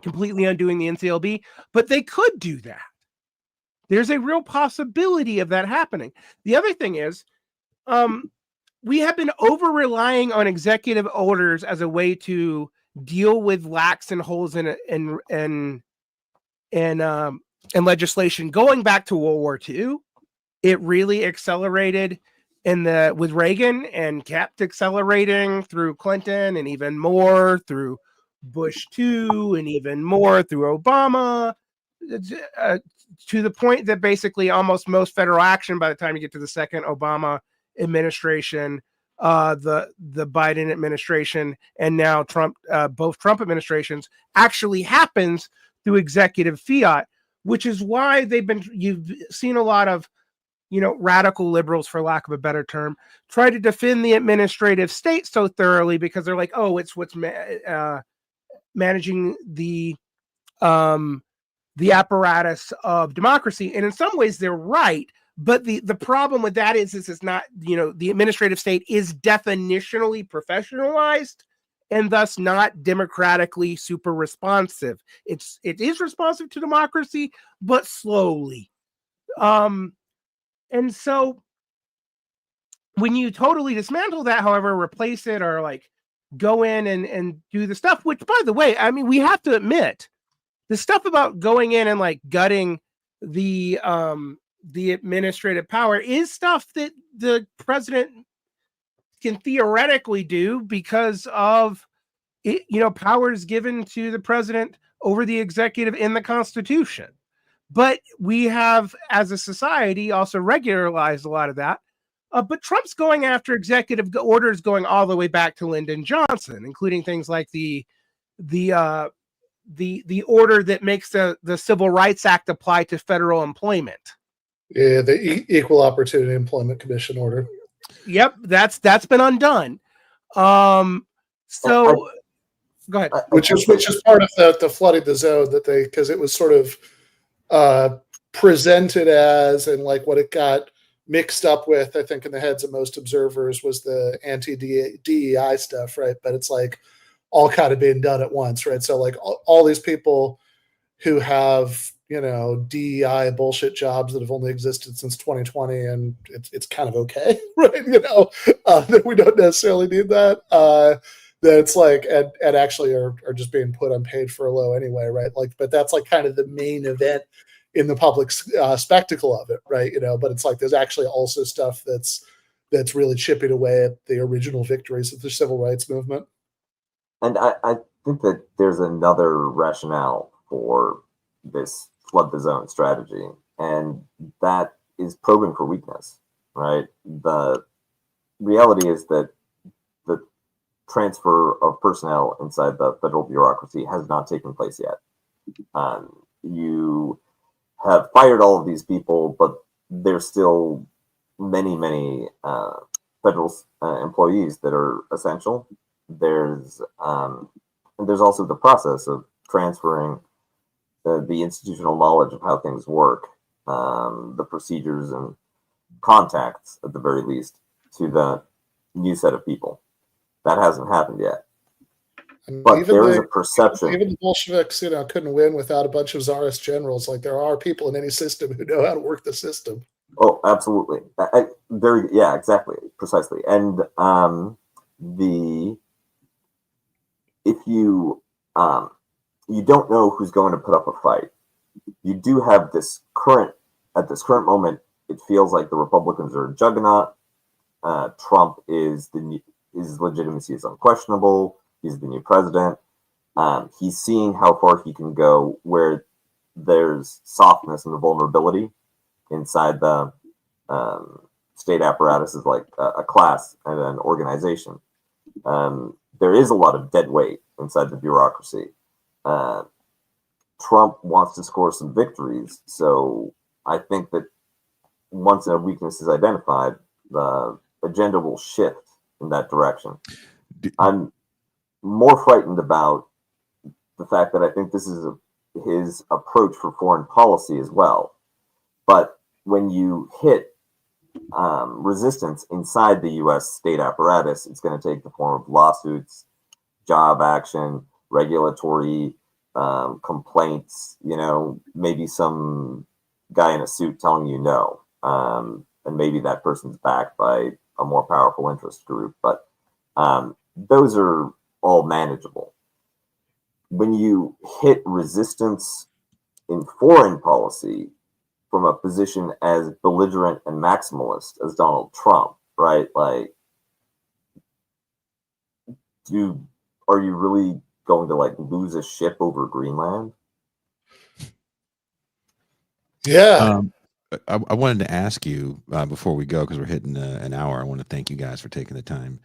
completely undoing the NCLB. But they could do that. There's a real possibility of that happening. The other thing is, we have been over relying on executive orders as a way to deal with lacks and holes in legislation. Going back to World War II, it really accelerated with Reagan and kept accelerating through Clinton and even more through Bush 2 and even more through Obama, to the point that basically almost most federal action by the time you get to the second Obama administration, the Biden administration, and now Trump, both Trump administrations, actually happens through executive fiat, which is why you've seen a lot of, radical liberals, for lack of a better term, try to defend the administrative state so thoroughly because they're like, oh, it's what's managing the apparatus of democracy. And in some ways they're right. But the problem with that is it's not, the administrative state is definitionally professionalized and thus not democratically super responsive. It is responsive to democracy, but slowly. And so when you totally dismantle that, however, replace it or go in and do the stuff, which, by the way, I mean, we have to admit, the stuff about going in and gutting the administrative power is stuff that the president can theoretically do because of powers given to the president over the executive in the Constitution. But we have, as a society, also regularized a lot of that. But Trump's going after executive orders going all the way back to Lyndon Johnson, including things like the order that makes the Civil Rights Act apply to federal employment. Yeah, the Equal Opportunity Employment Commission order. Yep, that's been undone. So go ahead. Which is part of the flooding the zone that they, because it was sort of presented as, and like what it got mixed up with, I think in the heads of most observers, was the anti-DEI stuff, right? But it's like all kind of being done at once, right? So like all these people who have, you know, DEI bullshit jobs that have only existed since 2020, and it's kind of okay, right? You know, that we don't necessarily need that. That it's like, and actually are just being put on paid furlough anyway, right? Like, but that's like kind of the main event in the public spectacle of it, right? You know, but it's like there's actually also stuff that's really chipping away at the original victories of the civil rights movement. And I think that there's another rationale for this flood the zone strategy, and that is probing for weakness, right? The reality is that the transfer of personnel inside the federal bureaucracy has not taken place yet. You have fired all of these people, but there's still many federal employees that are essential. There's also the process of transferring the institutional knowledge of how things work, the procedures and contacts at the very least, to the new set of people. That hasn't happened yet. But there is a perception. Even the Bolsheviks, you know, couldn't win without a bunch of czarist generals. Like, there are people in any system who know how to work the system. Oh, absolutely. Yeah, exactly, precisely. And if you you don't know who's going to put up a fight. You do have at this current moment, it feels like the Republicans are a juggernaut. Trump his legitimacy is unquestionable. He's the new president. He's seeing how far he can go where there's softness and the vulnerability inside the state apparatuses, like a class and an organization. There is a lot of dead weight inside the bureaucracy. Trump wants to score some victories, so I think that once a weakness is identified, the agenda will shift in that direction. I'm more frightened about the fact that I think this is his approach for foreign policy as well. But when you hit resistance inside the U.S. state apparatus, it's going to take the form of lawsuits, job action, regulatory complaints, you know, maybe some guy in a suit telling you no. And maybe that person's backed by a more powerful interest group. But those are all manageable. When you hit resistance in foreign policy from a position as belligerent and maximalist as Donald Trump, right? Like, are you really going to like lose a ship over Greenland? Yeah. I wanted to ask you before we go, because we're hitting an hour. I want to thank you guys for taking the time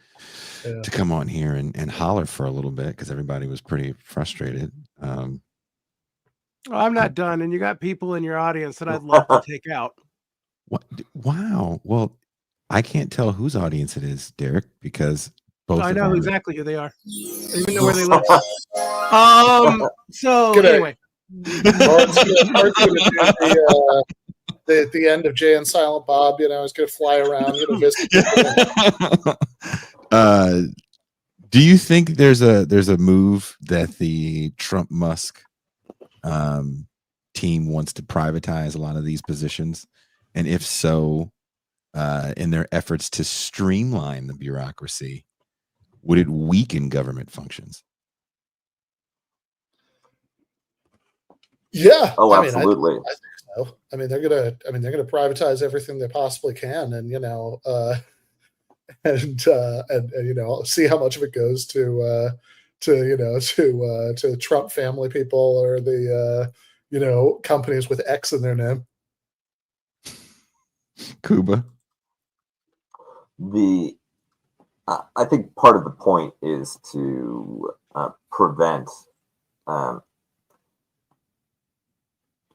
to come on here and holler for a little bit, because everybody was pretty frustrated. I'm not done, and you got people in your audience that I'd love to take out. What? Wow. Well, I can't tell whose audience it is, Derek, because both. I know exactly who they are. I even know where they live. So anyway, at the end of Jay and Silent Bob, you know, is going to fly around, you know, visit. Do you think there's a move that the Trump Musk team wants to privatize a lot of these positions, and if so, in their efforts to streamline the bureaucracy, would it weaken government functions? Yeah. Oh, absolutely. I think so. I mean, they're gonna privatize everything they possibly can, and you know, and you know, see how much of it goes to Trump family people, or the you know, companies with X in their name. Cuba. I think part of the point is to prevent.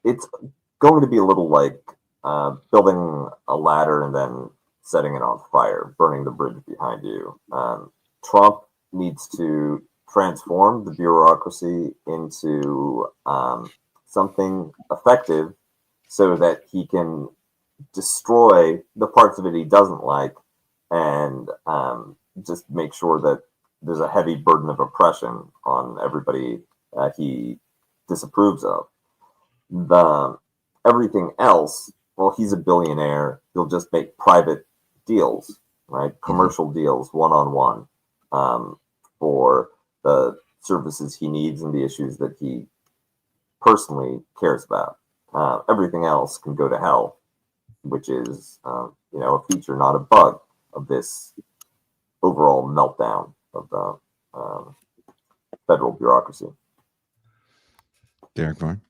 It's going to be a little like building a ladder and then setting it on fire, burning the bridge behind you. Trump needs to transform the bureaucracy into something effective so that he can destroy the parts of it he doesn't like and just make sure that there's a heavy burden of oppression on everybody he disapproves of. Everything else, well, he's a billionaire. He'll just make private deals, right? Commercial deals, one-on-one, for the services he needs and the issues that he personally cares about. Everything else can go to hell, which is, a feature, not a bug, of this overall meltdown of the federal bureaucracy. Derek Varn.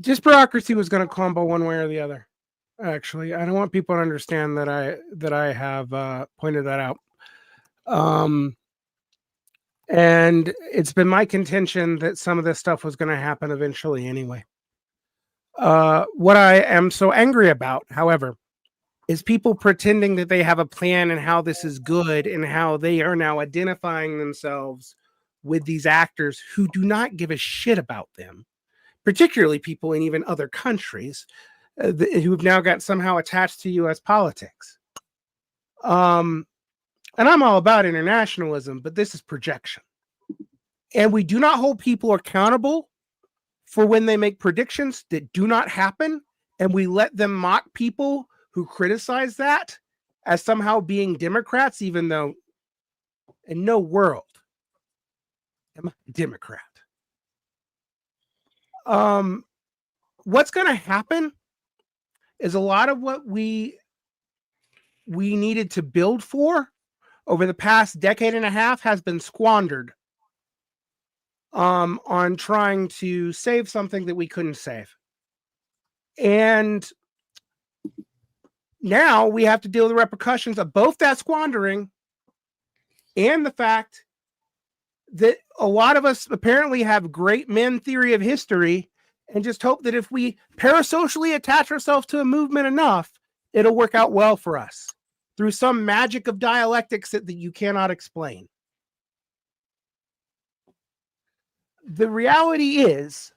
Just bureaucracy was going to crumble one way or the other. Actually, I don't want people to understand that I have pointed that out. And it's been my contention that some of this stuff was going to happen eventually anyway. What I am so angry about, however, is people pretending that they have a plan and how this is good and how they are now identifying themselves with these actors who do not give a shit about them, particularly people in even other countries who have now got somehow attached to U.S. politics. And I'm all about internationalism, but this is projection. And we do not hold people accountable for when they make predictions that do not happen, and we let them mock people who criticize that as somehow being Democrats, even though in no world am I a Democrat. What's going to happen is a lot of what we needed to build for over the past decade and a half has been squandered on trying to save something that we couldn't save. And now we have to deal with the repercussions of both that squandering and the fact that a lot of us apparently have great men theory of history and just hope that if we parasocially attach ourselves to a movement enough, it'll work out well for us through some magic of dialectics that you cannot explain. The reality is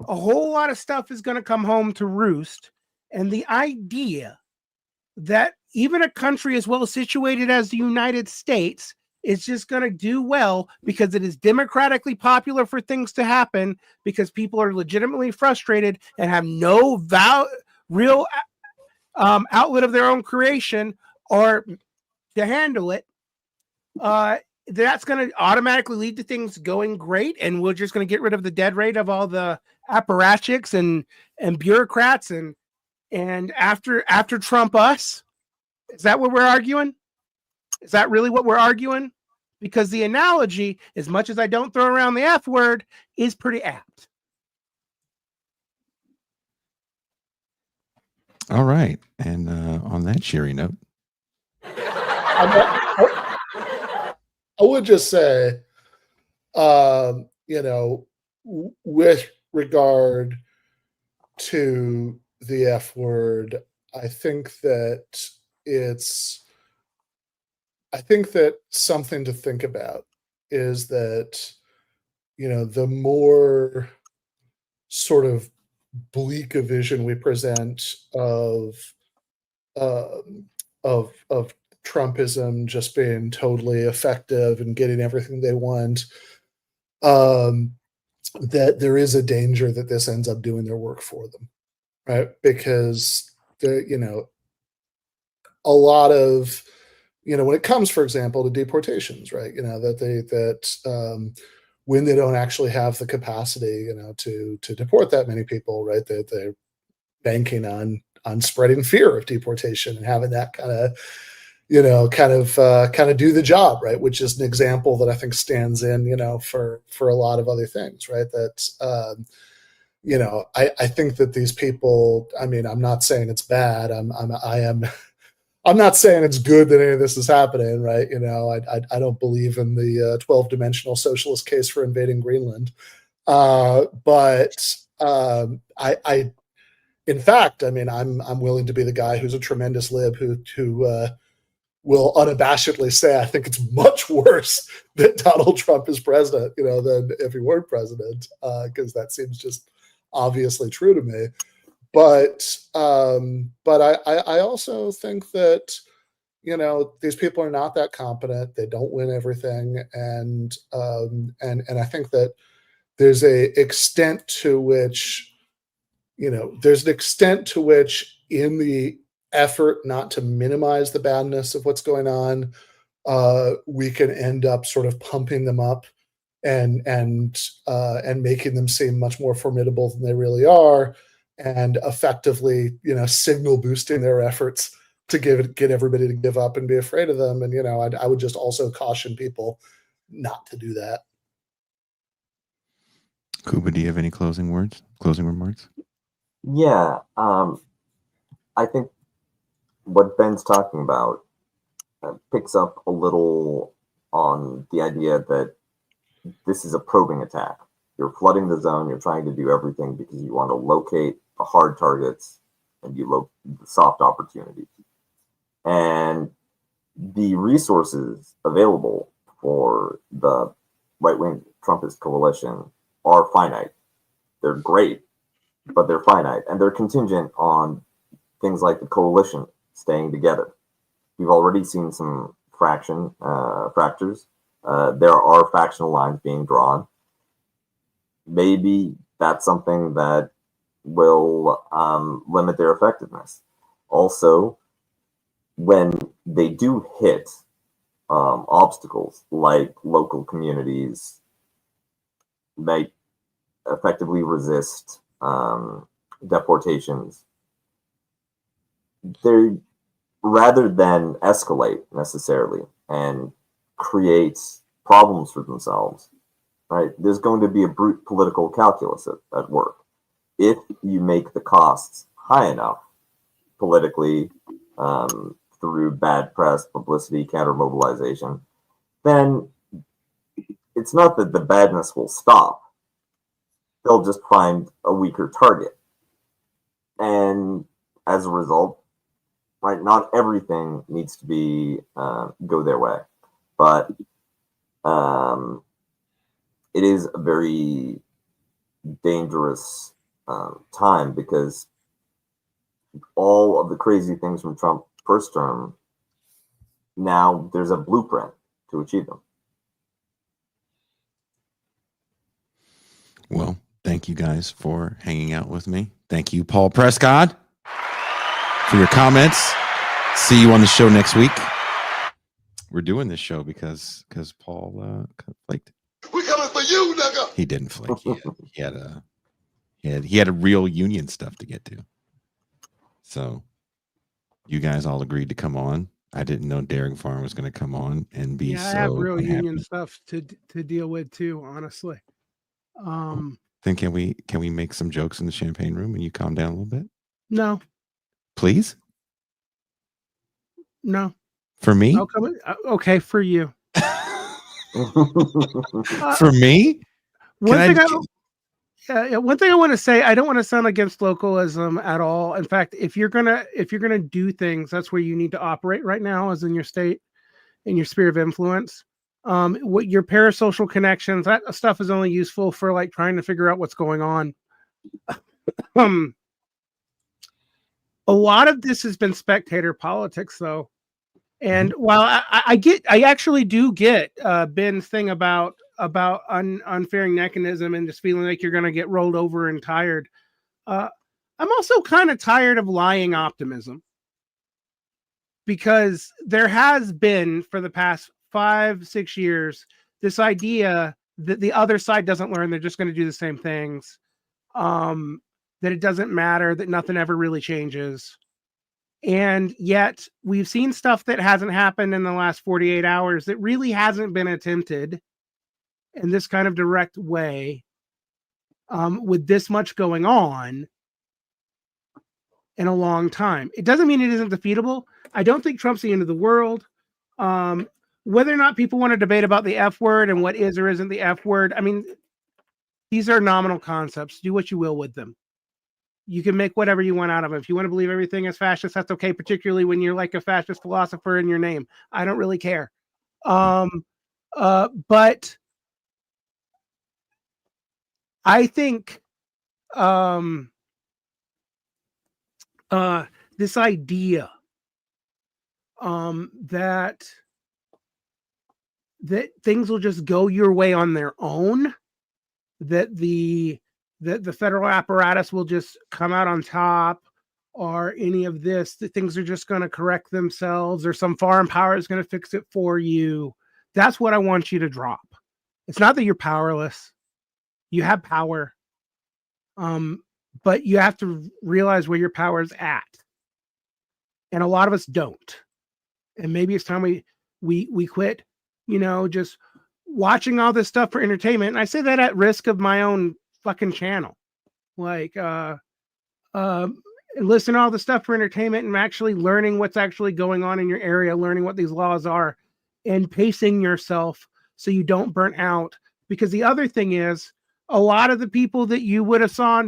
a whole lot of stuff is going to come home to roost. And the idea that even a country as well situated as the United States is just going to do well because it is democratically popular for things to happen because people are legitimately frustrated and have no real outlet of their own creation or to handle it, that's going to automatically lead to things going great, and we're just going to get rid of the dead rate of all the apparatchiks and bureaucrats and after Trump us. Is that what we're arguing? Is that really what we're arguing? Because the analogy, as much as I don't throw around the F word, is pretty apt. All right. And on that cheery note, I would just say, with regard to the F word, I think that something to think about is that, the more sort of bleak a vision we present of Trumpism just being totally effective and getting everything they want, that there is a danger that this ends up doing their work for them, right? Because a lot of, when it comes, for example, to deportations, right? That when they don't actually have the capacity, to deport that many people, right? That they're banking on spreading fear of deportation and having that kind of do the job, right? Which is an example that I think stands in, for a lot of other things, right? That, I think that these people, I mean, I'm not saying it's bad. I'm not saying it's good that any of this is happening, right? I don't believe in the 12-dimensional socialist case for invading Greenland. But I in fact, I mean, I'm willing to be the guy who's a tremendous lib who will unabashedly say I think it's much worse that Donald Trump is president, than if he weren't president, because that seems just obviously true to me. But I also think that these people are not that competent. They don't win everything, and I think that there's an extent to which in the effort not to minimize the badness of what's going on, we can end up sort of pumping them up and making them seem much more formidable than they really are, and effectively, signal boosting their efforts to get everybody to give up and be afraid of them. And I would just also caution people not to do that. Kuba, do you have any closing remarks? Yeah, I think what Ben's talking about picks up a little on the idea that this is a probing attack. You're flooding the zone. You're trying to do everything because you want to locate the hard targets and you locate the soft opportunities. And the resources available for the right-wing Trumpist coalition are finite. They're great, but they're finite, and they're contingent on things like the coalition staying together. We've already seen some fractures. There are factional lines being drawn. Maybe that's something that will limit their effectiveness. Also, when they do hit obstacles like local communities might effectively resist deportations, they, rather than escalate necessarily and create problems for themselves, right? There's going to be a brute political calculus at work. If you make the costs high enough politically, through bad press, publicity, counter mobilization, then it's not that the badness will stop. They'll just find a weaker target. And as a result, right, not everything needs to be go their way. But it is a very dangerous time, because all of the crazy things from Trump first term, now there's a blueprint to achieve them. Well, thank you guys for hanging out with me. Thank you, Paul Prescott, for your comments. See you on the show next week. We're doing this show because Paul flaked. We coming for you, nigga. He didn't flake. He had a real union stuff to get to. So you guys all agreed to come on. I didn't know Derek Farm was going to come on and be so I have real unhappy. union stuff to deal with too, honestly. Then can we make some jokes in the champagne room and you calm down a little bit? No. Please? No. For me? I'll come in. Okay, for you. For me? One thing I want to say, I don't want to sound against localism at all. In fact, if you're gonna do things, that's where you need to operate right now, is in your state, in your sphere of influence. What your parasocial connections, that stuff is only useful for like trying to figure out what's going on. A lot of this has been spectator politics, though. And while I actually do get Ben's thing about unfairing mechanism and just feeling like you're going to get rolled over and tired, I'm also kind of tired of lying optimism, because there has been, for the past 5-6 years, this idea that the other side doesn't learn, they're just going to do the same things, that it doesn't matter, that nothing ever really changes. And yet we've seen stuff that hasn't happened in the last 48 hours that really hasn't been attempted in this kind of direct way, with this much going on in a long time. It doesn't mean it isn't defeatable. I don't think Trump's the end of the world. Whether or not people want to debate about the F word and what is or isn't the F word, I mean, these are nominal concepts. Do what you will with them. you can make whatever you want out of it. If you want to believe everything is fascist, that's okay, particularly when you're like a fascist philosopher in your name. I don't really care. But I think this idea that things will just go your way on their own, that the federal apparatus will just come out on top, or any of this, that things are just going to correct themselves, or some foreign power is going to fix it for you. That's what I want you to drop. It's not that you're powerless. You have power. But you have to realize where your power is at. And a lot of us don't. And maybe it's time we quit, just watching all this stuff for entertainment. And I say that at risk of my own fucking channel. Like, listen to all the stuff for entertainment and actually learning what's actually going on in your area, learning what these laws are, and pacing yourself so you don't burn out. Because the other thing is, a lot of the people that you would have saw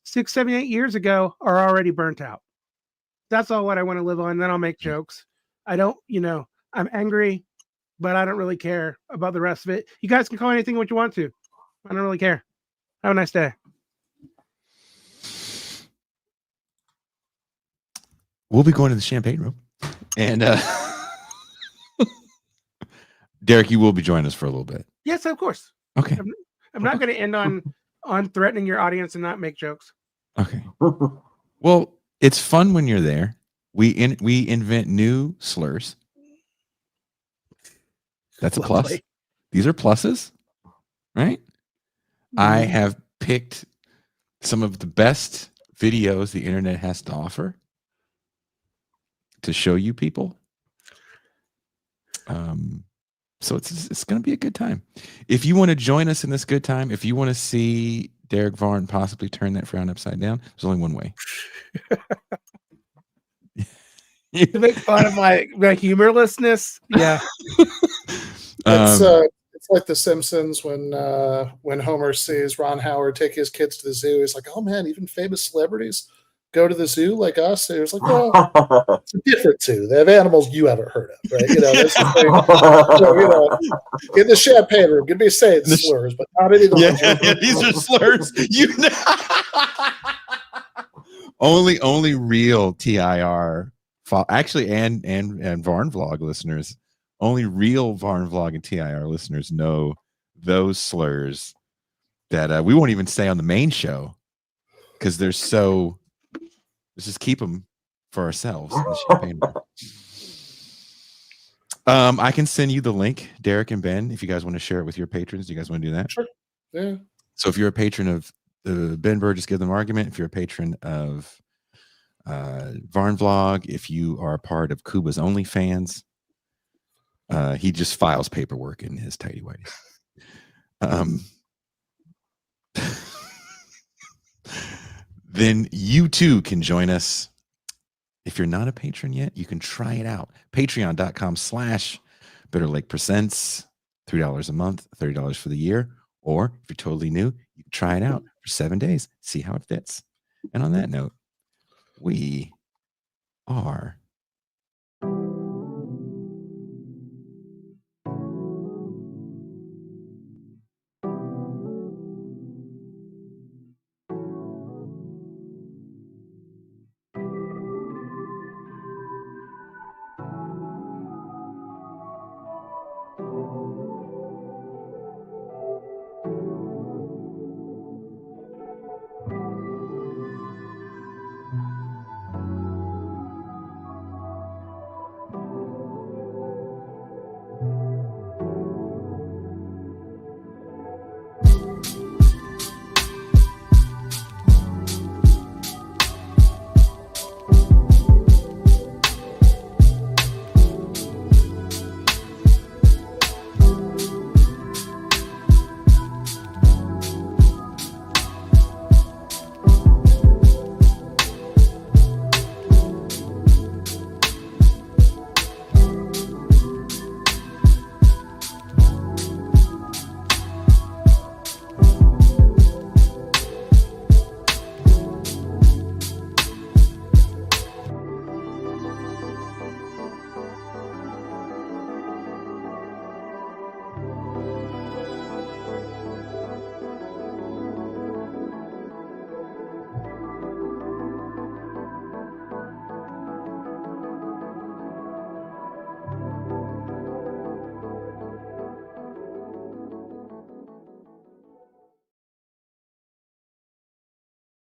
6, 7, 8 years ago are already burnt out. That's all what I want to live on. Then I'll make jokes. I don't, I'm angry, but I don't really care about the rest of it. You guys can call anything what you want to. I don't really care. Have a nice day. We'll be going to the champagne room. And Derek, you will be joining us for a little bit. Yes, of course. Okay. I'm not going to end on threatening your audience and not make jokes. Okay. Well, it's fun when you're there. We invent new slurs. That's a plus. Lovely. These are pluses, right? I have picked some of the best videos the internet has to offer to show you people. So it's going to be a good time. If you want to join us in this good time, if you want to see Derek Varn possibly turn that frown upside down, there's only one way. To make fun of my humorlessness. Yeah. It's like The Simpsons when Homer sees Ron Howard take his kids to the zoo. He's like, "Oh man, even famous celebrities go to the zoo like us." And it's like, well, it's a different zoo. They have animals you haven't heard of, right? This is in the champagne room, give me saying slurs, but not any of the these are slurs. Only real TIR actually and Varn Vlog listeners, only real Varn Vlog and TIR listeners know those slurs that we won't even say on the main show because they're so. Let's just keep them for ourselves in the champagne room. I can send you the link, Derek and Ben, if you guys want to share it with your patrons. Do you guys want to do that? Sure. Yeah. So if you're a patron of the Ben Burgess Give Them Argument, if you're a patron of Varn Vlog, if you are a part of Kuba's OnlyFans, he just files paperwork in his tidy whities. Then you too can join us. If you're not a patron yet, you can try it out. Patreon.com/Bitter Lake Presents. $3 a month, $30 for the year. Or if you're totally new, you can try it out for 7 days, see how it fits. And on that note, we are